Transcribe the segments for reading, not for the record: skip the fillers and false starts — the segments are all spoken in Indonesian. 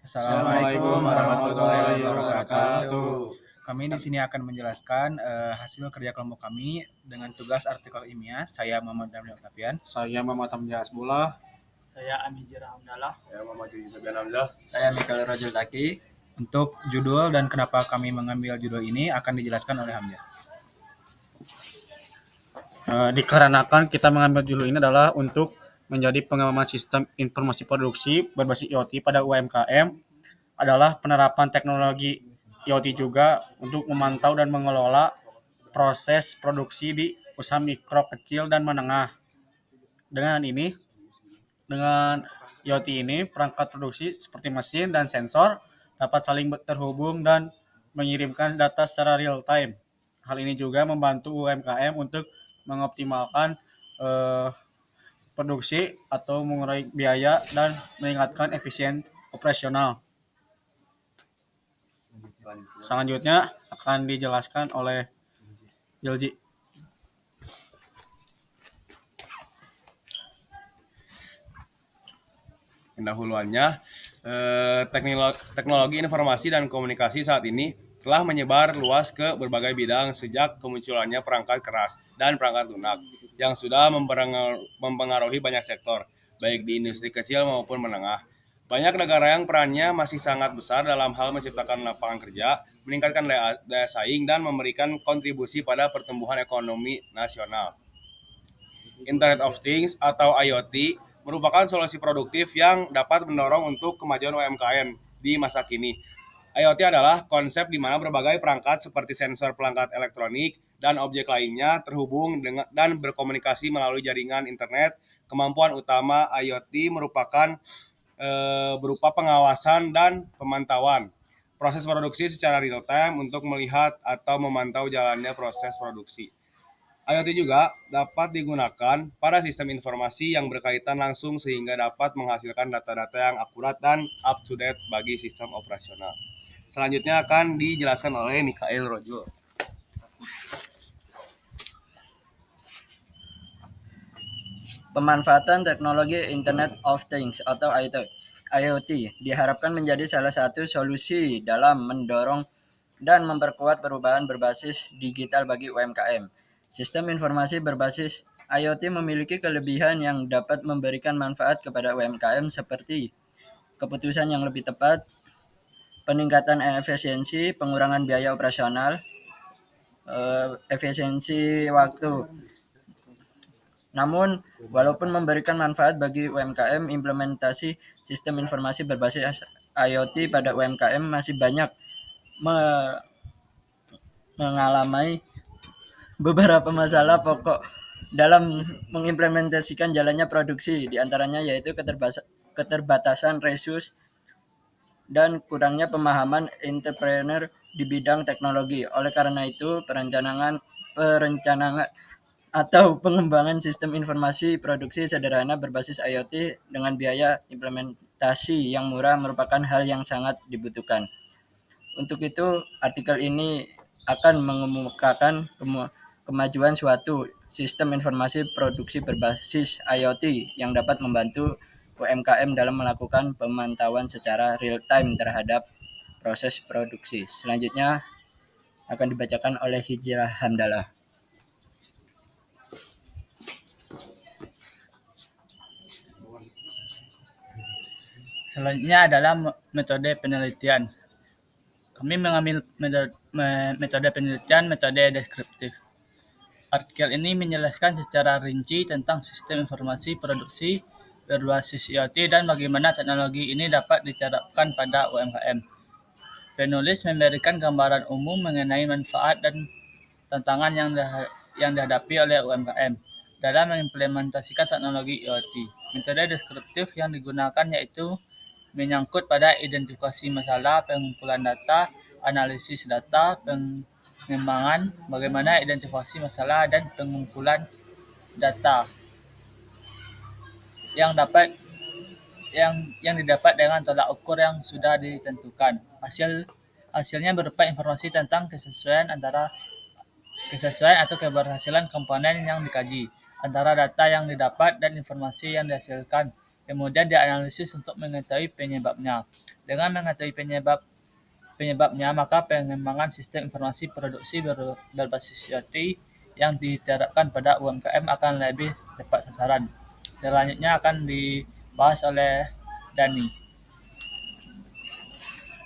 Assalamualaikum warahmatullahi wabarakatuh. wabarakatuh. Kami di sini akan menjelaskan hasil kerja kelompok kami dengan tugas artikel ilmiah. Saya Muhammad Damri Octavian. Saya Muhammad Hamdi Hasbullah. Saya Amijir Hamdalah. Saya Muhammad Judi Sabian Hamzah. Saya Mikael Rajul Taki. Untuk judul dan kenapa kami mengambil judul ini akan dijelaskan oleh Hamzah. Dikarenakan kita mengambil judul ini adalah untuk menjadi pengembangan sistem informasi produksi berbasis IoT pada UMKM adalah penerapan teknologi IoT juga untuk memantau dan mengelola proses produksi di usaha mikro, kecil, dan menengah. Dengan IoT ini, perangkat produksi seperti mesin dan sensor dapat saling terhubung dan mengirimkan data secara real time. Hal ini juga membantu UMKM untuk mengoptimalkan produksi atau mengurangi biaya dan meningkatkan efisien operasional. Selanjutnya akan dijelaskan oleh Yelji. Pendahuluannya, teknologi informasi dan komunikasi saat ini telah menyebar luas ke berbagai bidang sejak kemunculannya perangkat keras dan perangkat lunak yang sudah mempengaruhi banyak sektor, baik di industri kecil maupun menengah. Banyak negara yang perannya masih sangat besar dalam hal menciptakan lapangan kerja, meningkatkan daya saing, dan memberikan kontribusi pada pertumbuhan ekonomi nasional. Internet of Things atau IoT merupakan solusi produktif yang dapat mendorong untuk kemajuan UMKM di masa kini. IoT adalah konsep di mana berbagai perangkat seperti sensor pelangkat elektronik dan objek lainnya terhubung dan berkomunikasi melalui jaringan internet. Kemampuan utama IoT merupakan berupa pengawasan dan pemantauan proses produksi secara real time untuk melihat atau memantau jalannya proses produksi. IoT juga dapat digunakan pada sistem informasi yang berkaitan langsung sehingga dapat menghasilkan data-data yang akurat dan up-to-date bagi sistem operasional. Selanjutnya akan dijelaskan oleh Mikael Rajul. Pemanfaatan teknologi Internet of Things atau IoT diharapkan menjadi salah satu solusi dalam mendorong dan memperkuat perubahan berbasis digital bagi UMKM. Sistem informasi berbasis IoT memiliki kelebihan yang dapat memberikan manfaat kepada UMKM seperti keputusan yang lebih tepat, peningkatan efisiensi, pengurangan biaya operasional, efisiensi waktu. Namun, walaupun memberikan manfaat bagi UMKM, implementasi sistem informasi berbasis IoT pada UMKM masih banyak mengalami beberapa masalah pokok dalam mengimplementasikan jalannya produksi, diantaranya yaitu keterbatasan resource dan kurangnya pemahaman entrepreneur di bidang teknologi. Oleh karena itu, perencanaan atau pengembangan sistem informasi produksi sederhana berbasis IoT dengan biaya implementasi yang murah merupakan hal yang sangat dibutuhkan. Untuk itu, artikel ini akan mengemukakan kemajuan suatu sistem informasi produksi berbasis IoT yang dapat membantu UMKM dalam melakukan pemantauan secara real time terhadap proses produksi. Selanjutnya akan dibacakan oleh Hijrah Hamdalah. Selanjutnya adalah metode penelitian. Kami mengambil metode penelitian, metode deskriptif. Artikel ini menjelaskan secara rinci tentang sistem informasi produksi berbasis IoT dan bagaimana teknologi ini dapat diterapkan pada UMKM. Penulis memberikan gambaran umum mengenai manfaat dan tantangan yang dihadapi oleh UMKM dalam mengimplementasikan teknologi IoT. Metode deskriptif yang digunakan yaitu menyangkut pada identifikasi masalah, pengumpulan data, analisis data, pengembangan, bagaimana identifikasi masalah dan pengumpulan data yang didapat dengan tolak ukur yang sudah ditentukan. Hasilnya berupa informasi tentang kesesuaian atau keberhasilan komponen yang dikaji antara data yang didapat dan informasi yang dihasilkan. Kemudian dianalisis untuk mengetahui penyebabnya. Dengan mengetahui penyebabnya, maka pengembangan sistem informasi produksi berbasis IoT yang diterapkan pada UMKM akan lebih tepat sasaran. Selanjutnya akan dibahas oleh Dani.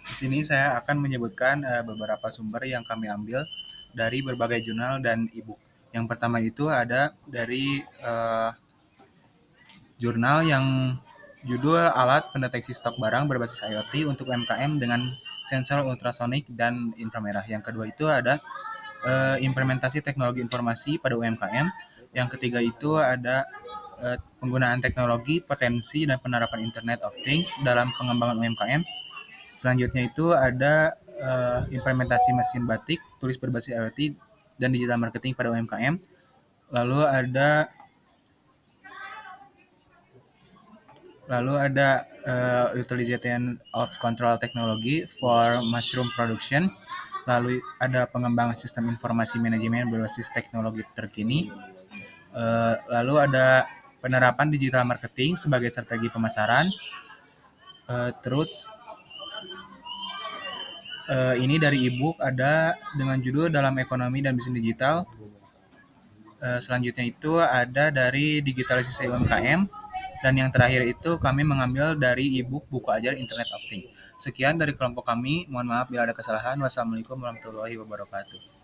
Di sini saya akan menyebutkan beberapa sumber yang kami ambil dari berbagai jurnal dan e-book. Yang pertama itu ada dari jurnal yang judul Alat Pendeteksi Stok Barang Berbasis IoT untuk UMKM dengan Sensor Ultrasonik dan Inframerah. Yang kedua itu ada implementasi teknologi informasi pada UMKM. Yang ketiga itu ada penggunaan teknologi, potensi, dan penerapan Internet of Things dalam pengembangan UMKM. Selanjutnya itu ada implementasi mesin batik, tulis berbasis IoT, dan digital marketing pada UMKM. Lalu ada utilization of control technology for mushroom production. Lalu ada pengembangan sistem informasi manajemen berbasis teknologi terkini. Lalu ada penerapan digital marketing sebagai strategi pemasaran. Ini dari e-book ada dengan judul Dalam Ekonomi dan Bisnis Digital. Selanjutnya itu ada dari digitalisasi UMKM. Dan yang terakhir itu kami mengambil dari e-book Buku Ajar Internet of Things. Sekian dari kelompok kami. Mohon maaf bila ada kesalahan. Wassalamualaikum warahmatullahi wabarakatuh.